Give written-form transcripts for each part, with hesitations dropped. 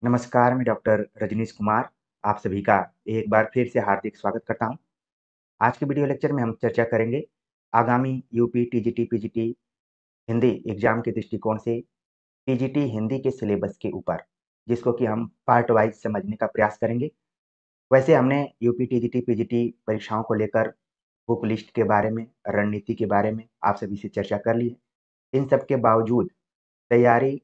नमस्कार, मैं डॉक्टर रजनीश कुमार आप सभी का एक बार फिर से हार्दिक स्वागत करता हूँ। आज के वीडियो लेक्चर में हम चर्चा करेंगे आगामी UP, TGT, PGT Hindi exam के दृष्टिकोण से टीजीटी हिंदी के सिलेबस के ऊपर, जिसको कि हम पार्ट वाइज़ समझने का प्रयास करेंगे। वैसे हमने यूपी, टीजीटी, पीजीटी परीक्षाओं को लेकर बुक लिस्ट के बारे में, रणनीति के बारे में आप सभी से चर्चा कर ली है। इन सब के बावजूद तैयारी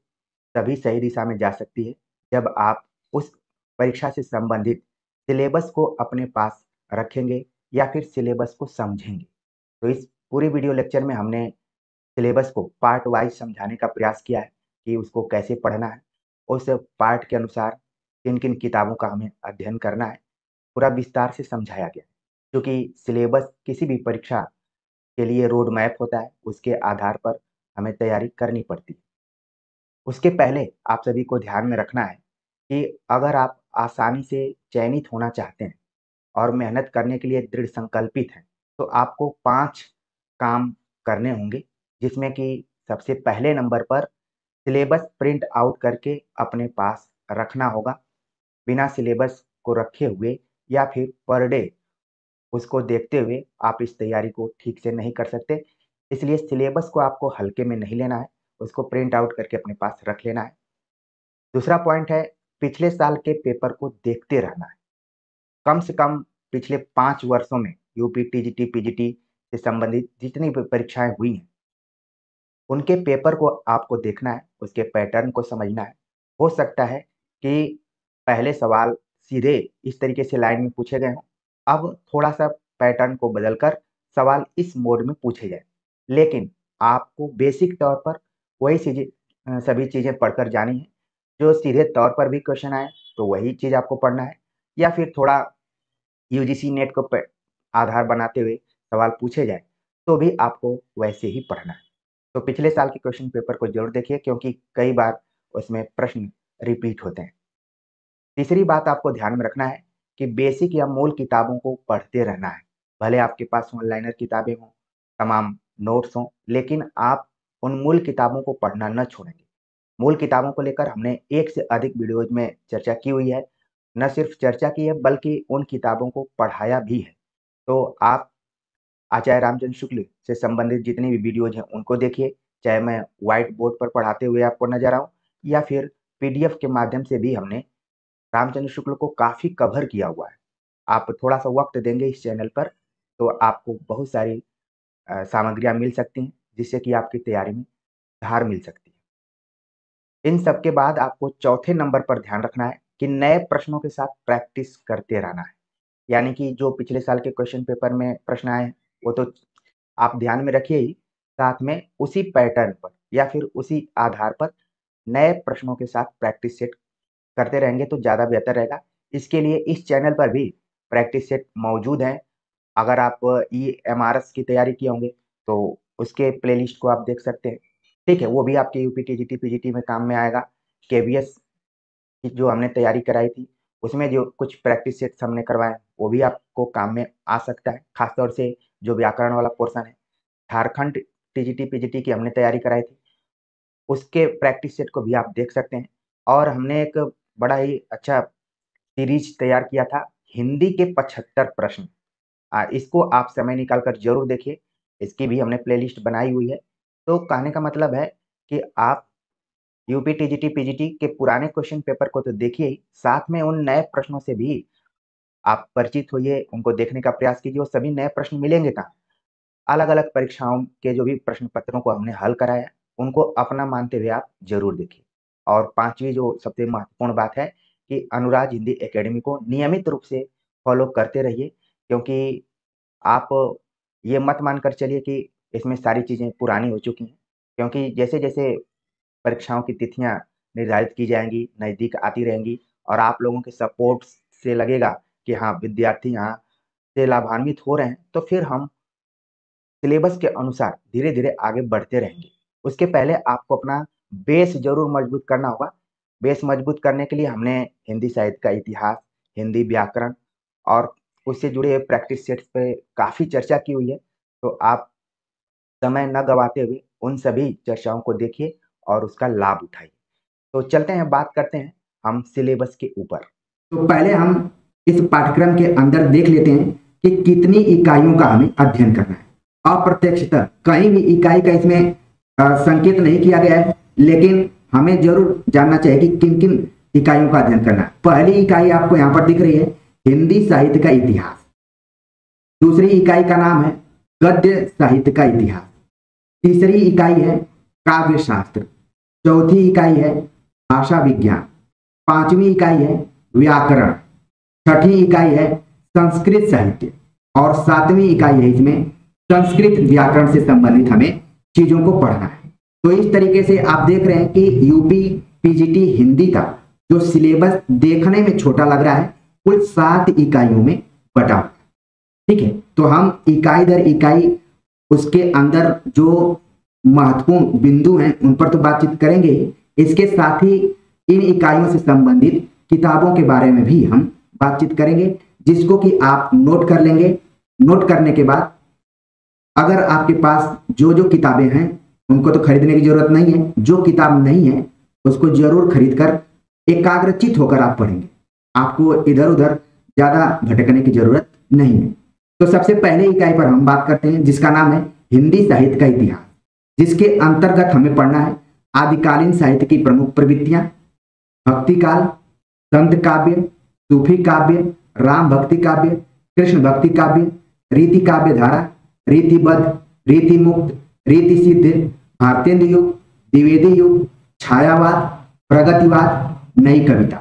तभी सही दिशा में जा सकती है जब आप उस परीक्षा से संबंधित सिलेबस को अपने पास रखेंगे या फिर सिलेबस को समझेंगे। तो इस पूरी वीडियो लेक्चर में हमने सिलेबस को पार्ट वाइज समझाने का प्रयास किया है कि उसको कैसे पढ़ना है, उस पार्ट के अनुसार किन-किन किताबों का हमें अध्ययन करना है, पूरा विस्तार से समझाया गया है। क्योंकि सिलेबस किसी भी परीक्षा के लिए रोड मैप होता है, उसके आधार पर हमें तैयारी करनी पड़ती है। उसके पहले आप सभी को ध्यान में रखना है कि अगर आप आसानी से चयनित होना चाहते हैं और मेहनत करने के लिए दृढ़ संकल्पित हैं, तो आपको 5 काम करने होंगे, जिसमें कि सबसे पहले नंबर पर सिलेबस प्रिंट आउट करके अपने पास रखना होगा। बिना सिलेबस को रखे हुए या फिर पर डे उसको देखते हुए आप इस तैयारी को ठीक से नहीं कर सकते। इसलिए सिलेबस को आपको हल्के में नहीं लेना है, उसको प्रिंट आउट करके अपने पास रख लेना है। दूसरा पॉइंट है, पिछले साल के पेपर को देखते रहना है। कम से कम पिछले 5 वर्षों में यूपी, टीजीटी, पीजीटी से संबंधित जितनी भी परीक्षाएँ हुई हैं, उनके पेपर को आपको देखना है, उसके पैटर्न को समझना है। हो सकता है कि पहले सवाल सीधे इस तरीके से लाइन में पूछे गए हों, अब थोड़ा-सा पैटर्न को बदलकर सवाल इस मोड में पूछे जाएँ। लेकिन आपको बेसिक तौर पर वही सभी चीज़ें पढ़कर जानी है, जो सीधे तौर पर भी क्वेश्चन आए, तो वही चीज़ आपको पढ़ना है या फिर थोड़ा यूजीसी नेट को आधार बनाते हुए सवाल पूछे जाएँ, तो भी आपको वैसे ही पढ़ना है। तो पिछले साल के क्वेश्चन पेपर को ज़रूर देखिए क्योंकि कई बार उसमें प्रश्न रिपीट होते हैं। तीसरी बात आपको ध्यान में रखना है कि बेसिक या मूल किताबों को पढ़ते रहना है। भले आपके पास ऑनलाइनर किताबें हों, तमाम नोट्स हों, लेकिन आप उन मूल किताबों को पढ़ना न छोड़ेंगे। मूल किताबों को लेकर हमने एक से अधिक वीडियोज़ में चर्चा की हुई है। न सिर्फ चर्चा की है बल्कि उन किताबों को पढ़ाया भी है। तो आप आचार्य रामचंद्र शुक्ल से संबंधित जितनी भी वीडियोज़ हैं उनको देखिए, चाहे मैं व्हाइट बोर्ड पर पढ़ाते हुए आपको नज़र आऊँ या फिर पीडीएफ के माध्यम से भी हमने रामचंद्र शुक्ल को काफ़ी कवर किया हुआ है। आप थोड़ा-सा वक़्त देंगे इस चैनल पर, तो आपको बहुत सारी सामग्रियाँ मिल सकती हैं, जिससे कि आपकी तैयारी में धार मिल सकती है। इन सब के बाद आपको चौथे नंबर पर ध्यान रखना है कि नए प्रश्नों के साथ प्रैक्टिस करते रहना है। यानी कि जो पिछले साल के क्वेश्चन पेपर में प्रश्न आए हैं, वो तो आप ध्यान में रखिए ही, साथ में उसी पैटर्न पर या फिर उसी आधार पर नए प्रश्नों के साथ प्रैक्टिस सेट करते रहेंगे तो ज़्यादा बेहतर रहेगा। इसके लिए इस चैनल पर भी प्रैक्टिस सेट मौजूद हैं। अगर आप ईएमआरएस की तैयारी किए होंगे, तो उसके प्लेलिस्ट को आप देख सकते हैं। ठीक है, वो भी आपके यूपी, टीजीटी, पीजीटी में काम में आएगा। केवीएस की जो हमने तैयारी कराई थी, उसमें जो कुछ प्रैक्टिस सेट्स हमने करवाए, वो भी आपको काम में आ सकता है। खास तौर से जो व्याकरण वाला पोर्शन है, झारखंड टीजीटी, पीजीटी की हमने तैयारी कराई थी, उसके प्रैक्टिस सेट को भी आप देख सकते हैं। और हमने एक बड़ा ही अच्छा सीरीज़ तैयार किया था, हिंदी के 75 प्रश्न। इसको आप समय निकाल कर ज़रूर देखिए, इसकी भी हमने प्लेलिस्ट बनाई हुई है। तो कहने का मतलब है कि आप यूपी, टीजीटी, पीजीटी के पुराने क्वेश्चन पेपर को तो देखिए ही, साथ में उन नए प्रश्नों से भी आप परिचित होइए, उनको देखने का प्रयास कीजिए। वो सभी नए प्रश्न मिलेंगे कहाँ? अलग-अलग परीक्षाओं के जो भी प्रश्न पत्रों को हमने हल कराया है, उनको अपना मानते हुए आप ज़रूर देखिए। और 5वीं जो सबसे महत्वपूर्ण बात है कि अनुराग हिंदी अकेडमी को नियमित रूप से फ़ॉलो करते रहिए, क्योंकि आप ये मत मानकर चलिए कि इसमें सारी चीज़ें पुरानी हो चुकी हैं। क्योंकि जैसे-जैसे परीक्षाओं की तिथियाँ निर्धारित की जाएँगी, नज़दीक आती रहेंगी और आप लोगों के सपोर्ट से लगेगा कि हाँ, विद्यार्थी यहाँ से लाभान्वित हो रहे हैं, तो फिर हम सिलेबस के अनुसार धीरे-धीरे आगे बढ़ते रहेंगे। उसके पहले आपको अपना बेस ज़रूर मजबूत करना होगा। बेस मजबूत करने के लिए हमने हिंदी साहित्य का इतिहास, हिंदी व्याकरण और उससे जुड़े प्रैक्टिस सेट्स पे काफ़ी चर्चा की हुई है। तो आप समय न गँवाते हुए उन सभी चर्चाओं को देखिए और उसका लाभ उठाइए। तो चलते हैं, बात करते हैं हम सिलेबस के ऊपर। तो पहले हम इस पाठ्यक्रम के अंदर देख लेते हैं कि कितनी इकाइयों का हमें अध्ययन करना है। अप्रत्यक्षतः कहीं भी इकाई का इसमें संकेत नहीं किया गया है, लेकिन हमें जरूर जानना चाहिए कि किन किन इकाइयों का अध्ययन करना है। पहली इकाई आपको यहाँ पर दिख रही है, हिंदी साहित्य का इतिहास। दूसरी इकाई का नाम है गद्य साहित्य का इतिहास। तीसरी इकाई है काव्य शास्त्र। चौथी इकाई है भाषा विज्ञान। पांचवी इकाई है व्याकरण। छठी इकाई है संस्कृत साहित्य और सातवीं इकाई है इसमें संस्कृत व्याकरण से संबंधित हमें चीजों को पढ़ना है। तो इस तरीके से आप देख रहे हैं कि यूपी पीजीटी हिंदी का जो सिलेबस देखने में छोटा लग रहा है, कुल 7 इकाइयों में बटा हुआ है। ठीक है, तो हम इकाई दर इकाई उसके अंदर जो महत्वपूर्ण बिंदु हैं उन पर तो बातचीत करेंगे। इसके साथ ही इन इकाइयों से संबंधित किताबों के बारे में भी हम बातचीत करेंगे, जिसको कि आप नोट कर लेंगे। नोट करने के बाद अगर आपके पास जो जो किताबें हैं उनको तो खरीदने की जरूरत नहीं है, जो किताब नहीं है उसको जरूर खरीद कर एकाग्रचित होकर आप पढ़ेंगे। आपको इधर उधर ज्यादा भटकने की जरूरत नहीं है। तो सबसे पहले इकाई पर हम बात करते हैं, जिसका नाम है हिंदी साहित्य का इतिहास, जिसके अंतर्गत हमें पढ़ना है आदिकालीन साहित्य की प्रमुख प्रवृत्तियां, भक्ति काल, संत काव्य, सूफी काव्य, राम भक्ति काव्य, कृष्ण भक्ति काव्य, रीति काव्य धारा, रीतिबद्ध, रीति मुक्त, रीति सिद्ध, भारतेंद्र युग, द्विवेदी युग, छायावाद, प्रगतिवाद, नई कविता।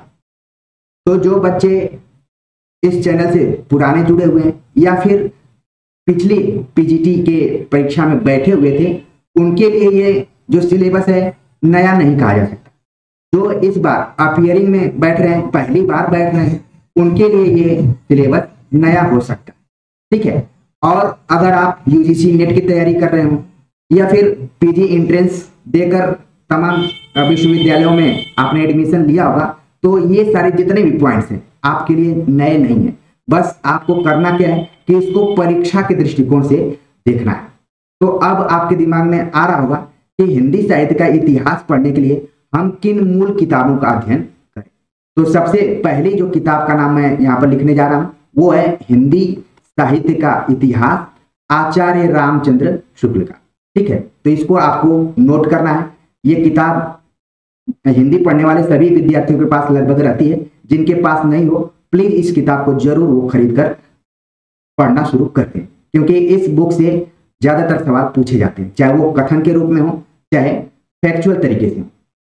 तो जो बच्चे इस चैनल से पुराने जुड़े हुए हैं या फिर पिछली पीजीटी के परीक्षा में बैठे हुए थे, उनके लिए ये जो सिलेबस है नया नहीं कहा जा सकता। जो इस बार अपियरिंग में बैठ रहे हैं, पहली बार बैठ रहे हैं, उनके लिए ये सिलेबस नया हो सकता है। ठीक है, और अगर आप यूजीसी नेट की तैयारी कर रहे हो या फिर पीजी एंट्रेंस देकर तमाम विश्वविद्यालयों में आपने एडमिशन लिया होगा, तो ये सारे जितने भी पॉइंट्स हैं आपके लिए नए नहीं है। बस आपको करना क्या है कि इसको परीक्षा के दृष्टिकोण से देखना है। तो अब आपके दिमाग में आ रहा होगा कि हिंदी साहित्य का इतिहास पढ़ने के लिए हम किन मूल किताबों का अध्ययन करें। तो सबसे पहली जो किताब का नाम मैं यहाँ पर लिखने जा रहा हूँ वो है हिंदी साहित्य का इतिहास, आचार्य रामचंद्र शुक्ल का। ठीक है, तो इसको आपको नोट करना है। ये किताब हिंदी पढ़ने वाले सभी विद्यार्थियों के पास लगभग रहती है। जिनके पास नहीं हो, प्लीज इस किताब को जरूर वो खरीद कर पढ़ना शुरू करते हैं, क्योंकि इस बुक से ज्यादातर सवाल पूछे जाते हैं, चाहे वो कथन के रूप में हो चाहे फैक्चुअल तरीके से हो।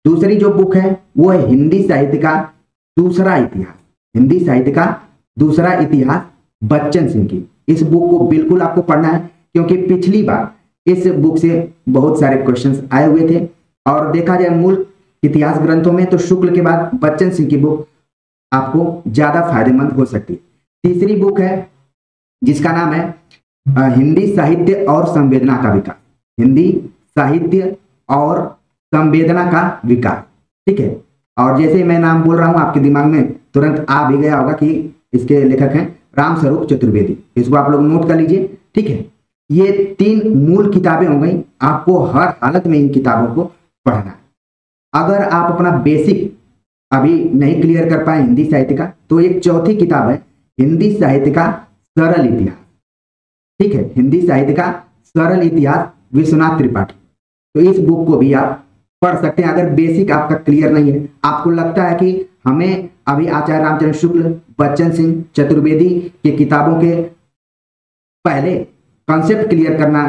दूसरी जो बुक है वो है हिंदी साहित्य का दूसरा इतिहास। हिंदी साहित्य का दूसरा इतिहास बच्चन सिंह की। इस बुक को बिल्कुल आपको पढ़ना है, क्योंकि पिछली बार इस बुक से बहुत सारे क्वेश्चंस आए हुए थे। और देखा जाए मूल इतिहास ग्रंथों में तो शुक्ल के बाद बच्चन सिंह की बुक आपको ज्यादा फायदेमंद हो सकती है। तीसरी बुक है जिसका नाम है हिंदी साहित्य और संवेदना का विकास। हिंदी साहित्य और संवेदना का विकास। ठीक है, और जैसे मैं नाम बोल रहा हूं आपके दिमाग में तुरंत आ भी गया होगा कि इसके लेखक हैं रामस्वरूप चतुर्वेदी। इसको आप लोग नोट कर लीजिए। ठीक है, ये 3 मूल किताबें हो गई। आपको हर हालत में इन किताबों को पढ़ना है। अगर आप अपना बेसिक अभी नहीं क्लियर कर पाए हिंदी साहित्य का, तो एक चौथी किताब है हिंदी साहित्य का सरल इतिहास। ठीक है, हिंदी साहित्य का सरल इतिहास, विश्वनाथ त्रिपाठी। तो इस बुक को भी आप पढ़ सकते हैं। अगर बेसिक आपका क्लियर नहीं है, आपको लगता है कि हमें अभी आचार्य रामचंद्र शुक्ल, बच्चन सिंह, चतुर्वेदी की किताबों के पहले कॉन्सेप्ट क्लियर करना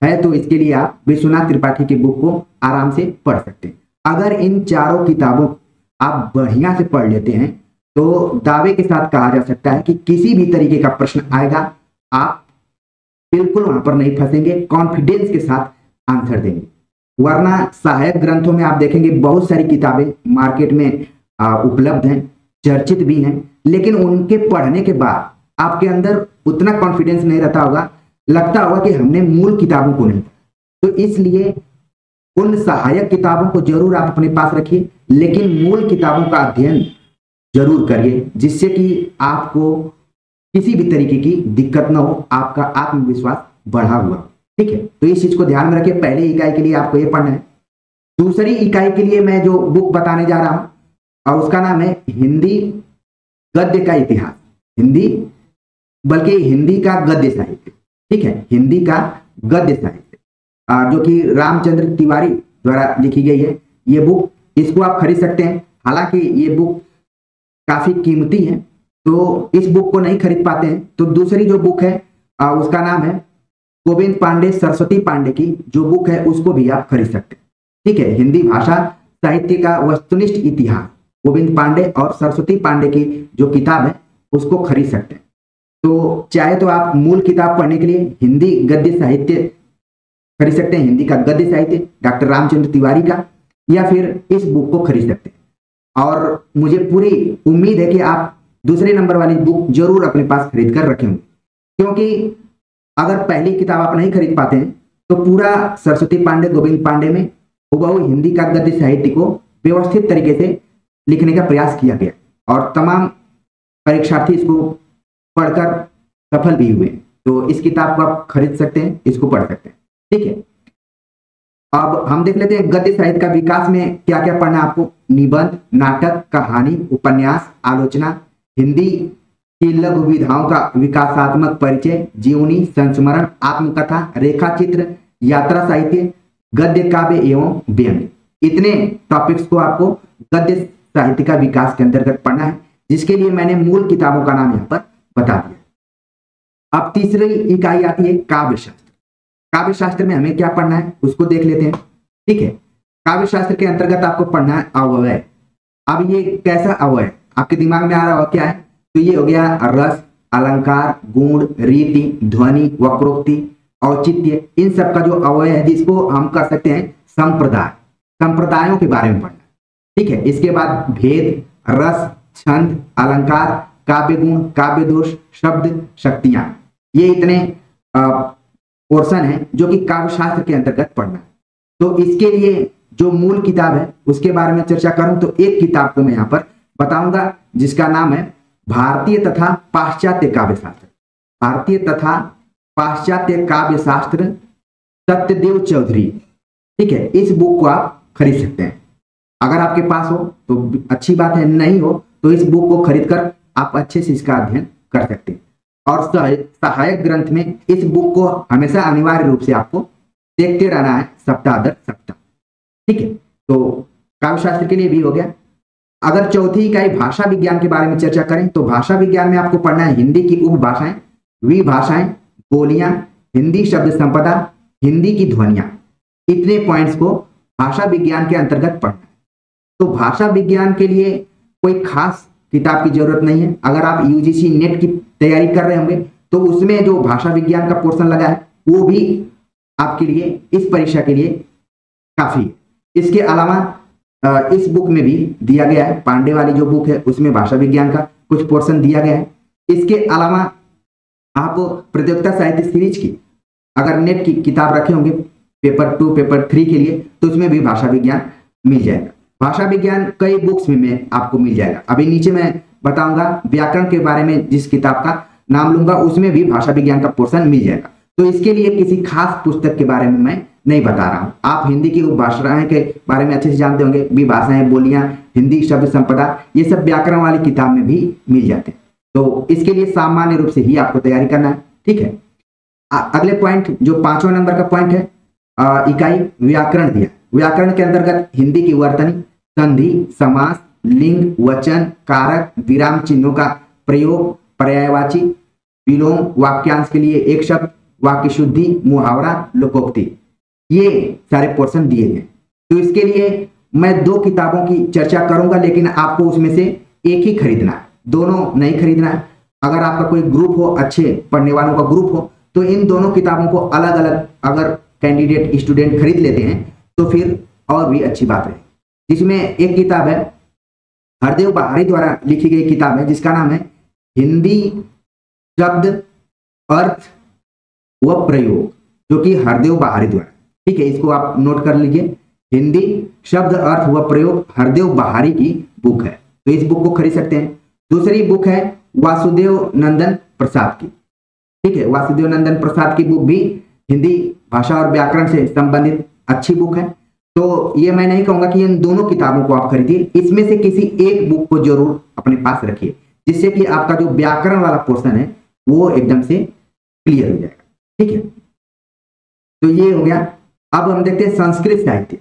है, तो इसके लिए आप विश्वनाथ त्रिपाठी की बुक को आराम से पढ़ सकते हैं। अगर इन चारों किताबों आप बढ़िया से पढ़ लेते हैं तो दावे के साथ कहा जा सकता है कि किसी भी तरीके का प्रश्न आएगा आप बिल्कुल वहां पर नहीं फंसेंगे, कॉन्फिडेंस के साथ आंसर देंगे। वरना सहायक ग्रंथों में आप देखेंगे बहुत सारी किताबें मार्केट में उपलब्ध हैं, चर्चित भी हैं, लेकिन उनके पढ़ने के बाद आपके अंदर उतना कॉन्फिडेंस नहीं रहता होगा, लगता होगा कि हमने मूल किताबों को नहीं। तो इसलिए उन सहायक किताबों को जरूर आप अपने पास रखिए, लेकिन मूल किताबों का अध्ययन जरूर करिए, जिससे कि आपको किसी भी तरीके की दिक्कत ना हो, आपका आत्मविश्वास बढ़ा हुआ। ठीक है, तो इस चीज को ध्यान में रखिए। पहली इकाई के लिए आपको ये पढ़ना है। दूसरी इकाई के लिए मैं जो बुक बताने जा रहा हूं और उसका नाम है हिंदी गद्य का इतिहास। हिंदी, बल्कि हिंदी का गद्य साहित्य, ठीक है, हिंदी का गद्य साहित्य, जो कि रामचंद्र तिवारी द्वारा लिखी गई है ये बुक। इसको आप खरीद सकते हैं। हालांकि ये बुक काफी कीमती है, तो इस बुक को नहीं खरीद पाते हैं तो दूसरी जो बुक है उसका नाम है गोविंद पांडे सरस्वती पांडे की जो बुक है उसको भी आप खरीद सकते हैं, ठीक है। हिंदी भाषा साहित्य का वस्तुनिष्ठ इतिहास, गोविंद पांडे और सरस्वती पांडे की जो किताब है उसको खरीद सकते हैं। तो चाहे तो आप मूल किताब पढ़ने के लिए हिंदी गद्य साहित्य खरीद सकते हैं, हिंदी का गद्य साहित्य डॉक्टर रामचंद्र तिवारी का, या फिर इस बुक को खरीद सकते हैं। और मुझे पूरी उम्मीद है कि आप दूसरे नंबर वाली बुक जरूर अपने पास खरीद कर रखेंगे, क्योंकि अगर पहली किताब आप नहीं खरीद पाते हैं तो पूरा सरस्वती पांडे गोविंद पांडे में हुबहू हिंदी का गद्य साहित्य को व्यवस्थित तरीके से लिखने का प्रयास किया गया और तमाम परीक्षार्थी इसको पढ़कर सफल भी हुए। तो इस किताब को आप खरीद सकते हैं, इसको पढ़ सकते हैं, ठीक है। अब हम देख लेते हैं गद्य साहित्य का विकास में क्या क्या पढ़ना है आपको। निबंध, नाटक, कहानी, उपन्यास, आलोचना, हिंदी की लघु विधाओं का विकासात्मक परिचय, जीवनी, संस्मरण, आत्मकथा, रेखा चित्र, यात्रा साहित्य, गद्य काव्य एवं व्यंग्य, इतने टॉपिक्स को आपको गद्य साहित्य का विकास के अंतर्गत पढ़ना है, जिसके लिए मैंने मूल किताबों का नाम यहाँ पर बता दिया। अब तीसरी इकाई आती है काव्य शास्त्र। काव्य शास्त्र में हमें क्या पढ़ना है उसको देख लेते हैं, ठीक है। काव्य शास्त्र के अंतर्गत आपको पढ़ना है अव्यय। अब ये कैसा अव्यय आपके दिमाग में आ रहा हो क्या है, तो ये हो गया रस, अलंकार, गुण, रीति, ध्वनि, वक्रोक्ति, औचित्य, इन सब का जो अव्यय है जिसको हम कह सकते हैं संप्रदाय, संप्रदायों के बारे में पढ़ना, ठीक है। इसके बाद भेद, रस, छंद, अलंकार, काव्य गुण, काव्य दोष, शब्द, शक्तियां, ये इतने पोर्शन है जो कि काव्य शास्त्र के अंतर्गत पढ़ना है। तो इसके लिए जो मूल किताब है उसके बारे में चर्चा करूं तो एक किताब को मैं यहाँ पर बताऊंगा जिसका नाम है भारतीय तथा पाश्चात्य काव्य शास्त्र। भारतीय तथा पाश्चात्य काव्य शास्त्र, सत्यदेव चौधरी, ठीक है। इस बुक को आप खरीद सकते हैं। अगर आपके पास हो तो अच्छी बात है, नहीं हो तो इस बुक को खरीदकर आप अच्छे से इसका अध्ययन कर सकते हैं। और सहायक ग्रंथ में इस बुक को हमेशा अनिवार्य रूप से आपको देखते रहना है सप्ताह दर सप्ताह, ठीक है। तो काव्य शास्त्र के लिए भी हो गया। अगर चौथी इकाई भाषा विज्ञान के बारे में चर्चा करें तो भाषा विज्ञान में आपको पढ़ना है हिंदी की उपभाषाएं, विभाषाएं, बोलियां, हिंदी शब्द संपदा, हिंदी की ध्वनियां, इतने पॉइंट्स को भाषा विज्ञान के अंतर्गत पढ़ना है। तो भाषा विज्ञान के लिए कोई खास किताब की जरूरत नहीं है। अगर आप यूजीसी नेट की तैयारी कर रहे होंगे तो उसमें जो भाषा विज्ञान का पोर्शन लगा है वो भी आपके लिए इस परीक्षा के लिए काफी है। इसके अलावा इस बुक में भी दिया गया है, पांडे वाली जो बुक है उसमें भाषा विज्ञान का कुछ पोर्शन दिया गया है। इसके अलावा आप प्रतियोगिता साहित्य सीरीज की अगर नेट की किताब रखे होंगे पेपर 2 पेपर 3 के लिए तो उसमें भी भाषा विज्ञान मिल जाएगा। भाषा विज्ञान कई बुक्स में आपको मिल जाएगा। अभी नीचे मैं बताऊंगा व्याकरण के बारे में, जिस किताब का नाम लूंगा उसमें भी भाषा विज्ञान का पोर्शन मिल जाएगा। तो इसके लिए किसी खास पुस्तक के बारे में मैं नहीं बता रहा हूं। आप हिंदी की उपभाषाएं के बारे में अच्छे से जानते होंगे, विभाषाएं, बोलियां, हिंदी शब्द संपदा, ये सब व्याकरण वाली किताब में भी मिल जाते हैं। तो इसके लिए सामान्य रूप से ही आपको तैयारी करना है, ठीक है। अगले पॉइंट जो 5वां नंबर का पॉइंट है, इकाई व्याकरण दिया। व्याकरण के अंतर्गत हिंदी की वर्तनी, संधि, समास, लिंग, वचन, कारक, विराम चिन्हों का प्रयोग, पर्यायवाची, विलोम, वाक्यांश के लिए एक शब्द, वाक्य शुद्धि, मुहावरा, लोकोक्ति, ये सारे पोर्शन दिए हैं। तो इसके लिए मैं 2 किताबों की चर्चा करूंगा, लेकिन आपको उसमें से एक ही खरीदना है, दोनों नहीं खरीदना है। अगर आपका कोई ग्रुप हो, अच्छे पढ़ने वालों का ग्रुप हो, तो इन दोनों किताबों को अलग अलग अगर कैंडिडेट स्टूडेंट खरीद लेते हैं तो फिर और भी अच्छी बात है। जिसमें एक किताब है हरदेव बहारी द्वारा लिखी गई किताब है जिसका नाम है हिंदी शब्द अर्थ व प्रयोग, जो कि हरदेव बहारी द्वारा, ठीक है, इसको आप नोट कर लीजिए। हिंदी शब्द अर्थ व प्रयोग हरदेव बहारी की बुक है, तो इस बुक को खरीद सकते हैं। दूसरी बुक है वासुदेव नंदन प्रसाद की, ठीक है। वासुदेव नंदन प्रसाद की बुक भी हिंदी भाषा और व्याकरण से संबंधित अच्छी बुक है। तो ये मैं नहीं कहूंगा कि इन दोनों किताबों को आप खरीदिए, इसमें से किसी एक बुक को जरूर अपने पास रखिए, जिससे कि आपका जो व्याकरण वाला पोर्शन है वो एकदम से क्लियर हो जाएगा। ठीक है, तो ये हो गया। अब हम देखते हैं संस्कृत साहित्य,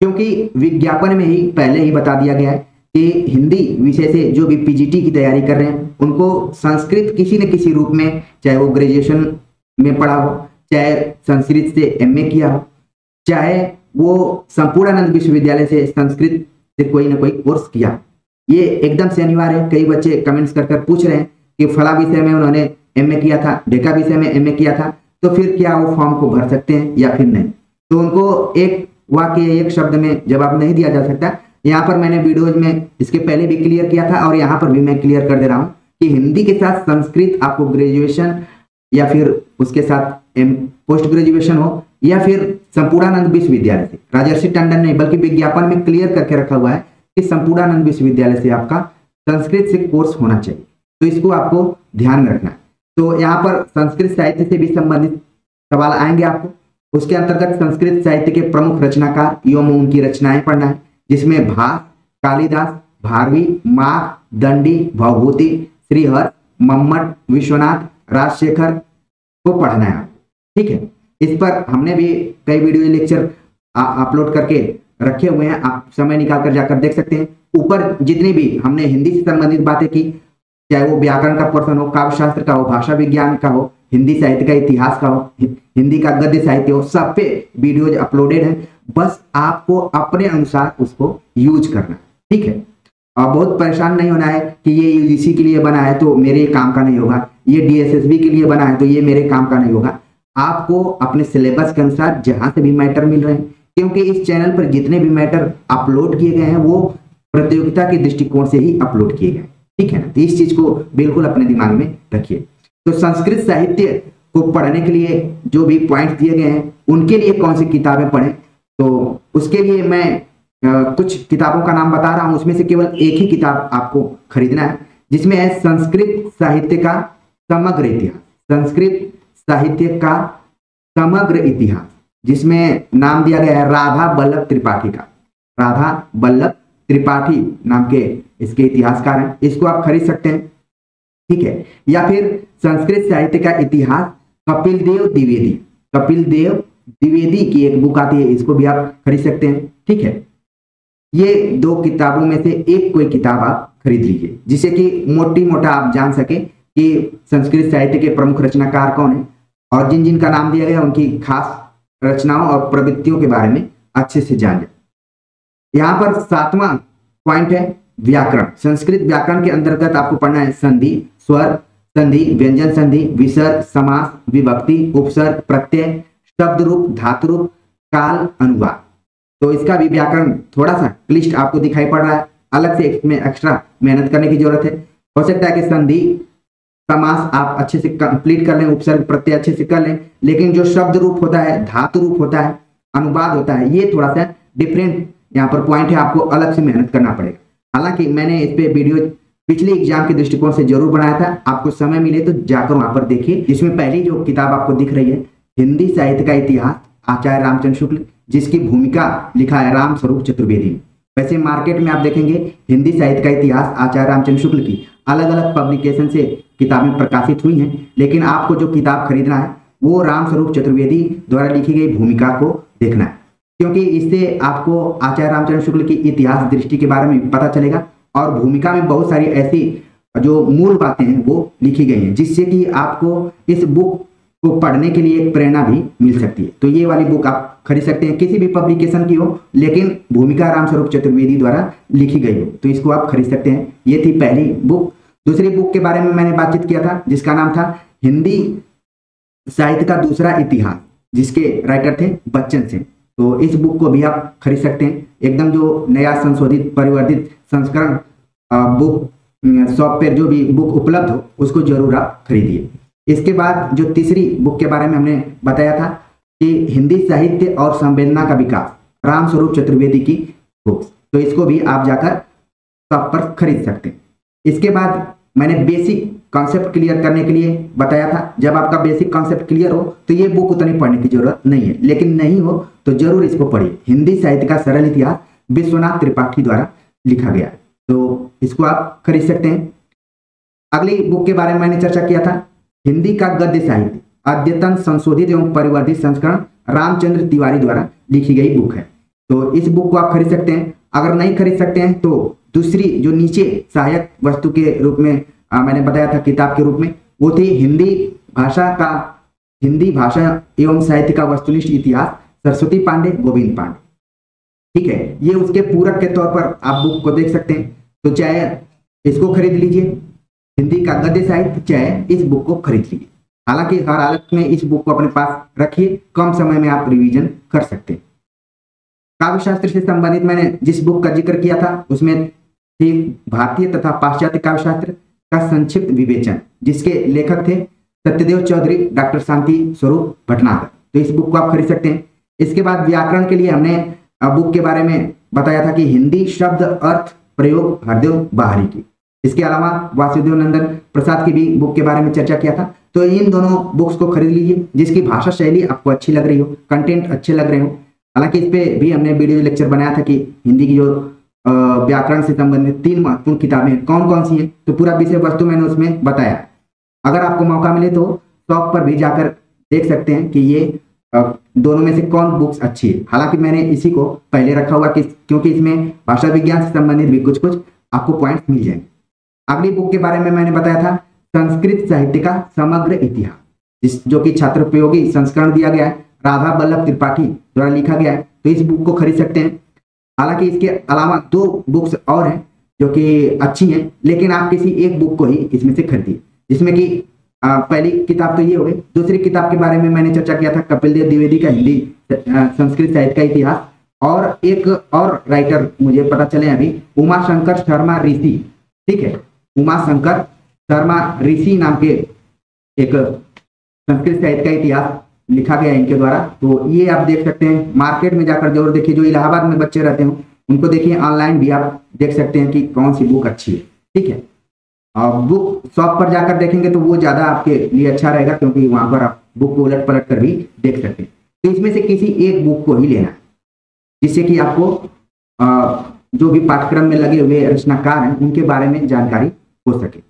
क्योंकि विज्ञापन में ही पहले ही बता दिया गया है कि हिंदी विषय से जो भी पीजीटी की तैयारी कर रहे हैं उनको संस्कृत किसी न किसी रूप में, चाहे वो ग्रेजुएशन में पढ़ा हो, चाहे संस्कृत से एमए किया हो, चाहे वो संपूर्णानंद विश्वविद्यालय से संस्कृत से कोई ना कोई कोर्स किया, ये एकदम से अनिवार्य है। कई बच्चे कमेंट्स कर पूछ रहे हैं कि फला विषय में उन्होंने एमए किया था, ढेका विषय में एमए किया था, तो फिर क्या वो फॉर्म को भर सकते हैं या फिर नहीं। तो उनको एक वाक्य, एक शब्द में जवाब नहीं दिया जा सकता। यहाँ पर मैंने वीडियोज में इसके पहले भी क्लियर किया था और यहाँ पर भी मैं क्लियर कर दे रहा हूँ कि हिंदी के साथ संस्कृत आपको ग्रेजुएशन या फिर उसके साथ पोस्ट ग्रेजुएशन हो या फिर संपूर्णानंद विश्वविद्यालय से, राजर्षि टंडन नहीं बल्कि विज्ञापन में क्लियर करके रखा हुआ है कि संपूर्णानंद विश्वविद्यालय से आपका संस्कृत से कोर्स होना चाहिए, तो इसको आपको ध्यान में रखना है। तो यहाँ पर संस्कृत साहित्य से भी संबंधित सवाल आएंगे आपको। उसके अंतर्गत संस्कृत साहित्य के प्रमुख रचनाकार एवं उनकी रचनाएं पढ़ना है, जिसमें भास, कालिदास, भारवी, माघ, दंडी, भवभूति, श्रीहर्ष, मम्मट, विश्वनाथ, राजशेखर को पढ़ना है। ठीक है, इस पर हमने भी कई वीडियो लेक्चर अपलोड करके रखे हुए हैं, आप समय निकाल कर जाकर देख सकते हैं। ऊपर जितनी भी हमने हिंदी से संबंधित बातें की, चाहे वो व्याकरण का पोर्शन हो, काव्य शास्त्र का हो, भाषा विज्ञान का हो, हिंदी साहित्य का इतिहास का हो, हिंदी का गद्य साहित्य हो, सब पे वीडियोज अपलोडेड है। बस आपको अपने अनुसार उसको यूज करना, ठीक है। और बहुत परेशान नहीं होना है कि ये यूजीसी के लिए बना है तो मेरे काम का नहीं होगा, ये डीएसएसबी के लिए बना है तो ये मेरे काम का नहीं होगा। आपको अपने सिलेबस के अनुसार जहां से भी मैटर मिल रहे हैं, क्योंकि इस चैनल पर जितने भी मैटर अपलोड किए गए हैं वो प्रतियोगिता के दृष्टिकोण से ही अपलोड किए गए, ठीक है ना। तो इस चीज को बिल्कुल अपने दिमाग में रखिए। तो संस्कृत साहित्य को पढ़ने के लिए जो भी पॉइंट्स दिए गए हैं उनके लिए कौन सी किताबें पढ़ें, तो उसके लिए मैं कुछ किताबों का नाम बता रहा हूं। उसमें से केवल एक ही किताब आपको खरीदना है, जिसमें है संस्कृत साहित्य का समग्र इतिहास। संस्कृत साहित्य का समग्र इतिहास, जिसमें नाम दिया गया है राधा बल्लभ त्रिपाठी का। राधा बल्लभ त्रिपाठी नाम के इसके इतिहासकार हैं, इसको आप खरीद सकते हैं, ठीक है। या फिर संस्कृत साहित्य का इतिहास कपिल देव द्विवेदी, कपिल देव द्विवेदी की एक बुक आती है, इसको भी आप खरीद सकते हैं, ठीक है। ये दो किताबों में से एक कोई किताब आप खरीद लीजिए, जिससे कि मोटी मोटा आप जान सके कि संस्कृत साहित्य के प्रमुख रचनाकार कौन है और जिन जिन का नाम दिया गया उनकी खास रचनाओं और प्रवृत्तियों के बारे में अच्छे से जान जाए। यहाँ पर 7वां पॉइंट है व्याकरण। संस्कृत व्याकरण के अंतर्गत आपको पढ़ना है संधि, स्वर संधि, व्यंजन संधि, विसर्ग, समास, विभक्ति, उपसर्ग, प्रत्यय, शब्द रूप, धातु रूप, काल, अनुवाद। तो इसका भी व्याकरण थोड़ा सा क्लिष्ट आपको दिखाई पड़ रहा है, अलग से इसमें एक्स्ट्रा मेहनत करने की जरूरत है। हो सकता है कि संधि समास आप अच्छे से कंप्लीट कर लें, उपसर्ग प्रत्यय अच्छे से कर लें, लेकिन जो शब्द रूप होता है, धातु रूप होता है, अनुवाद होता है, ये थोड़ा सा डिफरेंट यहाँ पर पॉइंट है, आपको अलग से मेहनत करना पड़ेगा। हालांकि मैंने इस पे वीडियो पिछले एग्जाम के दृष्टिकोण से जरूर बनाया था, आपको समय मिले तो जाकर वहां पर देखिए। जिसमें पहली जो किताब आपको दिख रही है हिंदी साहित्य का इतिहास, आचार्य रामचंद्र शुक्ल, जिसकी भूमिका लिखा है राम स्वरूप चतुर्वेदी। वैसे मार्केट में आप देखेंगे हिंदी साहित्य का इतिहास आचार्य रामचंद्र शुक्ल की अलग अलग पब्लिकेशन से किताबें प्रकाशित हुई हैं, लेकिन आपको जो किताब खरीदना है वो राम स्वरूप चतुर्वेदी द्वारा लिखी गई भूमिका को देखना है, क्योंकि इससे आपको आचार्य रामचंद्र शुक्ल की इतिहास दृष्टि के बारे में पता चलेगा और भूमिका में बहुत सारी ऐसी जो मूल बातें हैं वो लिखी गई हैं, जिससे कि आपको इस बुक को पढ़ने के लिए एक प्रेरणा भी मिल सकती है। तो ये वाली बुक आप खरीद सकते हैं, किसी भी पब्लिकेशन की हो, लेकिन भूमिका राम स्वरूप चतुर्वेदी द्वारा लिखी गई हो, तो इसको आप खरीद सकते हैं। ये थी पहली बुक। दूसरी बुक के बारे में मैंने बातचीत किया था, जिसका नाम था हिंदी साहित्य का दूसरा इतिहास, जिसके राइटर थे बच्चन सिंह। तो इस बुक को भी आप खरीद सकते हैं, एकदम जो नया संशोधित परिवर्तित संस्करण बुक शॉप पर जो भी बुक उपलब्ध हो उसको जरूर आप खरीदिए। इसके बाद जो तीसरी बुक के बारे में हमने बताया था कि हिंदी साहित्य और संवेदना का विकास, राम स्वरूप चतुर्वेदी की बुक्स, तो इसको भी आप जाकर शॉप पर खरीद सकते हैं। इसके बाद मैंने बेसिक कॉन्सेप्ट क्लियर करने के लिए बताया था, जब आपका बेसिक कॉन्सेप्ट क्लियर हो तो ये बुक उतनी पढ़ने की जरूरत नहीं है, लेकिन नहीं हो तो जरूर इसको पढ़िए। हिंदी साहित्य का सरल इतिहास विश्वनाथ त्रिपाठी द्वारा लिखा गया है, तो इसको आप खरीद सकते हैं। अगली बुक के बारे में मैंने चर्चा किया था, हिंदी का गद्य साहित्य अद्यतन संशोधित एवं परिवर्धित संस्करण, रामचंद्र तिवारी द्वारा लिखी गई बुक है। तो इस बुक को आप खरीद सकते हैं। अगर नहीं खरीद सकते हैं तो दूसरी जो नीचे सहायक वस्तु के रूप में मैंने बताया था किताब के रूप में, वो थी हिंदी भाषा एवं साहित्य का वस्तुनिष्ठ इतिहास, सरस्वती पांडे, गोविंद पांडे। ठीक है, ये उसके पूरक के तौर पर आप बुक को देख सकते हैं। तो चाहे इसको खरीद लीजिए, हिंदी का गद्य साहित्य, चाहे इस बुक को खरीद लीजिए। हालांकि हर हालत में इस बुक को अपने पास रखिए, कम समय में आप रिवीजन कर सकते हैं। काव्य शास्त्र से संबंधित मैंने जिस बुक का जिक्र किया था उसमें थी भारतीय तथा पाश्चात्य काव्य शास्त्र का संक्षिप्त विवेचन, जिसके लेखक थे सत्यदेव चौधरी, डॉक्टर शांति स्वरूप भटनागर। तो इस बुक को आप खरीद सकते हैं। इसके बाद व्याकरण के लिए हमने बुक के बारे में बताया था कि हिंदी शब्द अर्थ प्रयोग हरदेव बाहरी की। इसके अलावा वासुदेव नंदन प्रसाद की भी बुक के बारे में चर्चा किया था। तो इन दोनों बुक्स को खरीद लीजिए जिसकी भाषा शैली आपको अच्छी लग रही हो, कंटेंट अच्छे लग रहे हो। हालांकि इस पे भी हमने वीडियो लेक्चर बनाया था कि हिंदी की जो व्याकरण से संबंधित 3 महत्वपूर्ण किताबें कौन कौन सी हैं, तो पूरा विषय वस्तु मैंने उसमें बताया। अगर आपको मौका मिले तो शॉप पर भी जाकर देख सकते हैं कि ये दोनों में से कौन बुक्स अच्छी है। हालांकि मैंने इसी को पहले रखा हुआ क्योंकि इसमें भाषा विज्ञान से संबंधित भी कुछ कुछ आपको पॉइंट्स मिल जाएंगे। अगली बुक के बारे में मैंने बताया था संस्कृत साहित्य का समग्र इतिहास, जो कि छात्रोपयोगी संस्करण दिया गया है, राधा बल्लभ त्रिपाठी द्वारा लिखा गया है। तो इस बुक को खरीद सकते हैं। हालांकि इसके अलावा 2 बुक्स और हैं जो कि अच्छी हैं, लेकिन आप किसी एक बुक को ही इसमें से खरीदिए, जिसमें कि पहली किताब तो ये हो गई। दूसरी किताब के बारे में मैंने चर्चा किया था कपिल देव द्विवेदी का हिंदी संस्कृत साहित्य का इतिहास, और एक और राइटर मुझे पता चले अभी, उमा शंकर शर्मा ऋषि। ठीक है, उमा शंकर शर्मा ऋषि नाम के एक संस्कृत साहित्य का इतिहास लिखा गया है इनके द्वारा। तो ये आप देख सकते हैं, मार्केट में जाकर जरूर देखिए। जो इलाहाबाद में बच्चे रहते हो उनको देखिए, ऑनलाइन भी आप देख सकते हैं कि कौन सी बुक अच्छी है। ठीक है, बुक शॉप पर जाकर देखेंगे तो वो ज्यादा आपके लिए अच्छा रहेगा, क्योंकि वहां पर आप बुक को उलट पलट कर भी देख सकते हैं। तो इसमें से किसी एक बुक को ही लेना है, जिससे कि आपको जो भी पाठ्यक्रम में लगे हुए रचनाकार हैं उनके बारे में जानकारी हो सके।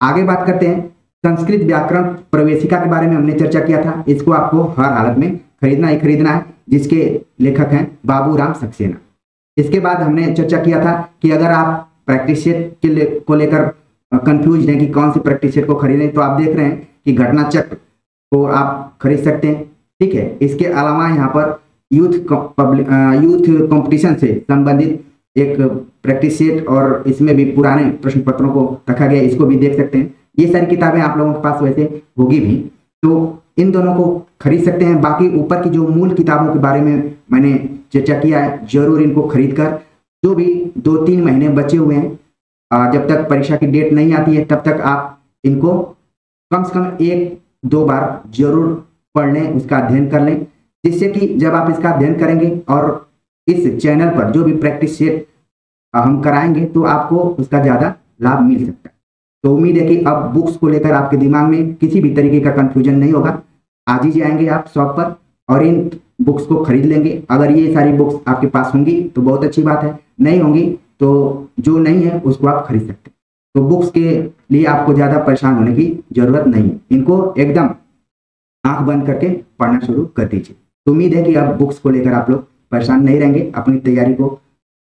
आगे बात करते हैं संस्कृत व्याकरण प्रवेशिका के बारे में हमने चर्चा किया था। इसको आपको हर हालत में खरीदना ही खरीदना है, जिसके लेखक हैं बाबूराम सक्सेना। इसके बाद हमने चर्चा किया था कि अगर आप प्रैक्टिस सेट को लेकर कंफ्यूज हैं कि कौन सी प्रैक्टिस सेट को खरीदें, तो आप देख रहे हैं कि घटना चक्र को आप खरीद सकते हैं। ठीक है, इसके अलावा यहाँ पर यूथ कंपटीशन से संबंधित एक प्रैक्टिस सेट और इसमें भी पुराने प्रश्न पत्रों को रखा गया, इसको भी देख सकते हैं। ये सारी किताबें आप लोगों के पास वैसे होगी भी, तो इन दोनों को खरीद सकते हैं। बाकी ऊपर की जो मूल किताबों के बारे में मैंने चर्चा किया है, जरूर इनको खरीद कर, जो भी 2-3 महीने बचे हुए हैं जब तक परीक्षा की डेट नहीं आती है, तब तक आप इनको कम से कम 1-2 बार जरूर पढ़ लें, उसका अध्ययन कर लें, जिससे कि जब आप इसका अध्ययन करेंगे और इस चैनल पर जो भी प्रैक्टिस सेट हम कराएंगे तो आपको उसका ज़्यादा लाभ मिल सकता है। तो उम्मीद है कि अब बुक्स को लेकर आपके दिमाग में किसी भी तरीके का कंफ्यूजन नहीं होगा। आज ही जाएंगे आप शॉप पर और इन बुक्स को खरीद लेंगे। अगर ये सारी बुक्स आपके पास होंगी तो बहुत अच्छी बात है, नहीं होंगी तो जो नहीं है उसको आप खरीद सकते हैं। तो बुक्स के लिए आपको ज़्यादा परेशान होने की जरूरत नहीं है, इनको एकदम आंख बंद करके पढ़ना शुरू कर दीजिए। तो उम्मीद है कि अब बुक्स को लेकर आप लोग परेशान नहीं रहेंगे, अपनी तैयारी को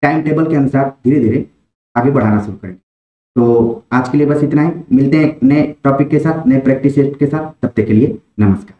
टाइम टेबल के अनुसार धीरे धीरे आगे बढ़ाना शुरू करेंगे। तो आज के लिए बस इतना ही, मिलते हैं नए टॉपिक के साथ, नए प्रैक्टिस सेट के साथ। तब तक के लिए नमस्कार।